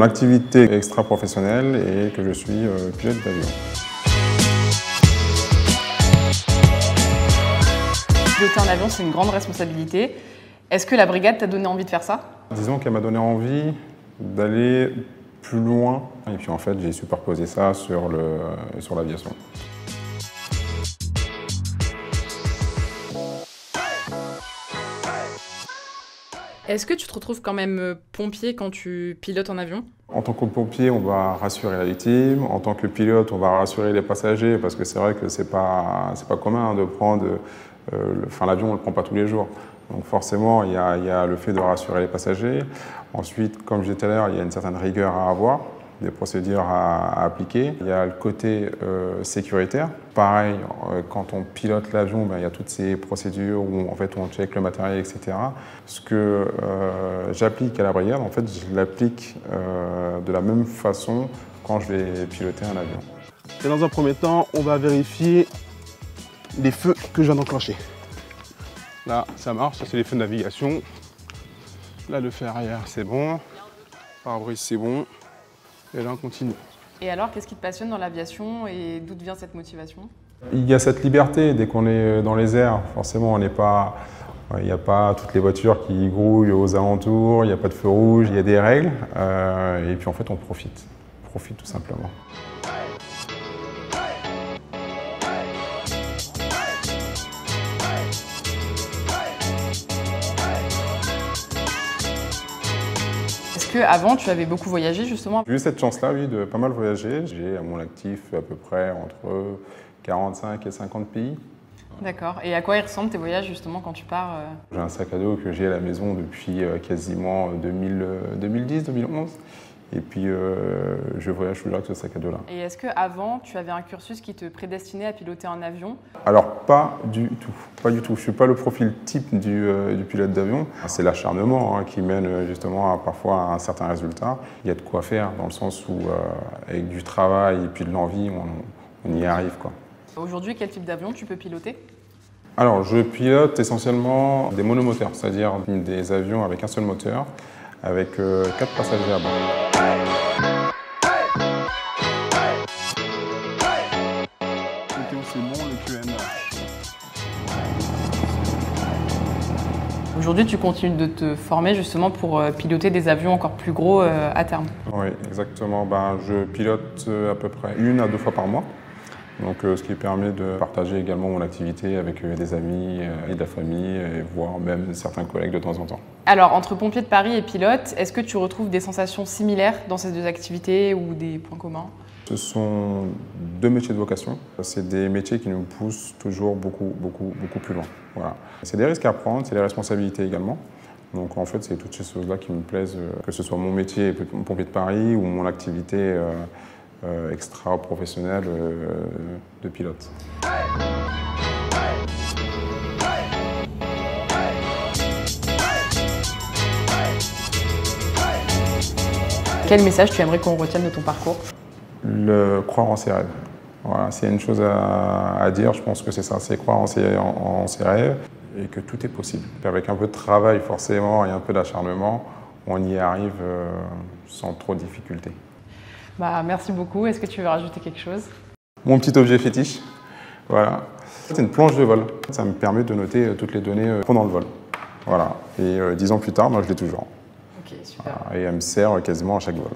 mon activité extra-professionnelle et que je suis pilote d'avion. Piloter un avion, c'est une grande responsabilité. Est-ce que la brigade t'a donné envie de faire ça? Disons qu'elle m'a donné envie d'aller plus loin. Et puis en fait, j'ai superposé ça sur l'aviation. Est-ce que tu te retrouves quand même pompier quand tu pilotes en avion? En tant que pompier, on va rassurer la victime. En tant que pilote, on va rassurer les passagers parce que c'est vrai que c'est pas commun de prendre l'avion, on ne le prend pas tous les jours. Donc forcément, il y a le fait de rassurer les passagers. Ensuite, comme je disais tout à l'heure, il y a une certaine rigueur à avoir, des procédures à appliquer. Il y a le côté sécuritaire. Pareil, quand on pilote l'avion, il y a toutes ces procédures où en fait, on check le matériel, etc. Ce que j'applique à la brigade, en fait, je l'applique de la même façon quand je vais piloter un avion. Et dans un premier temps, on va vérifier les feux que je viens d'enclencher. Là, ça marche, ça c'est les feux de navigation. Là, le feu arrière, c'est bon. Pare-brise, c'est bon. Et là, on continue. Et alors, qu'est-ce qui te passionne dans l'aviation et d'où te vient cette motivation? Il y a cette liberté dès qu'on est dans les airs. Forcément, il n'y a pas toutes les voitures qui grouillent aux alentours, il n'y a pas de feu rouge, il y a des règles. Et puis en fait, on profite tout simplement. Est-ce qu'avant, tu avais beaucoup voyagé justement? J'ai eu cette chance-là, oui, de pas mal voyager. J'ai à mon actif à peu près entre 45 et 50 pays. D'accord. Et à quoi ils ressemblent tes voyages justement quand tu pars? J'ai un sac à dos que j'ai à la maison depuis quasiment 2010-2011. Et puis je voyage toujours avec ce sac à dos-là. Et est-ce qu'avant, tu avais un cursus qui te prédestinait à piloter un avion? Alors pas du tout. Je ne suis pas le profil type du pilote d'avion. C'est l'acharnement qui mène justement parfois à un certain résultat. Il y a de quoi faire dans le sens où avec du travail et puis de l'envie, on y arrive, quoi. Aujourd'hui, quel type d'avion tu peux piloter? Alors je pilote essentiellement des monomoteurs, c'est-à-dire des avions avec un seul moteur, avec 4 passagers à bord. C'est bon, le QN. Aujourd'hui, tu continues de te former justement pour piloter des avions encore plus gros à terme. Oui, exactement. Je pilote à peu près 1 à 2 fois par mois. Donc, ce qui permet de partager également mon activité avec des amis et de la famille, et voire même certains collègues de temps en temps. Alors, entre pompier de Paris et pilote, est-ce que tu retrouves des sensations similaires dans ces deux activités ou des points communs? Ce sont 2 métiers de vocation. C'est des métiers qui nous poussent toujours beaucoup plus loin. Voilà. C'est des risques à prendre, c'est des responsabilités également. Donc en fait, c'est toutes ces choses-là qui me plaisent, que ce soit mon métier pompier de Paris ou mon activité extra-professionnelle de pilote. Quel message tu aimerais qu'on retienne de ton parcours? Le croire en ses rêves. Voilà, s'il y a une chose à dire, je pense que c'est ça, c'est croire en ses rêves et que tout est possible. Avec un peu de travail forcément et un peu d'acharnement, on y arrive sans trop de difficultés. Merci beaucoup. Est-ce que tu veux rajouter quelque chose? Mon petit objet fétiche, voilà. C'est une planche de vol. Ça me permet de noter toutes les données pendant le vol. Voilà. Et 10 ans plus tard, moi, je l'ai toujours. Ok, super. Et elle me sert quasiment à chaque vol.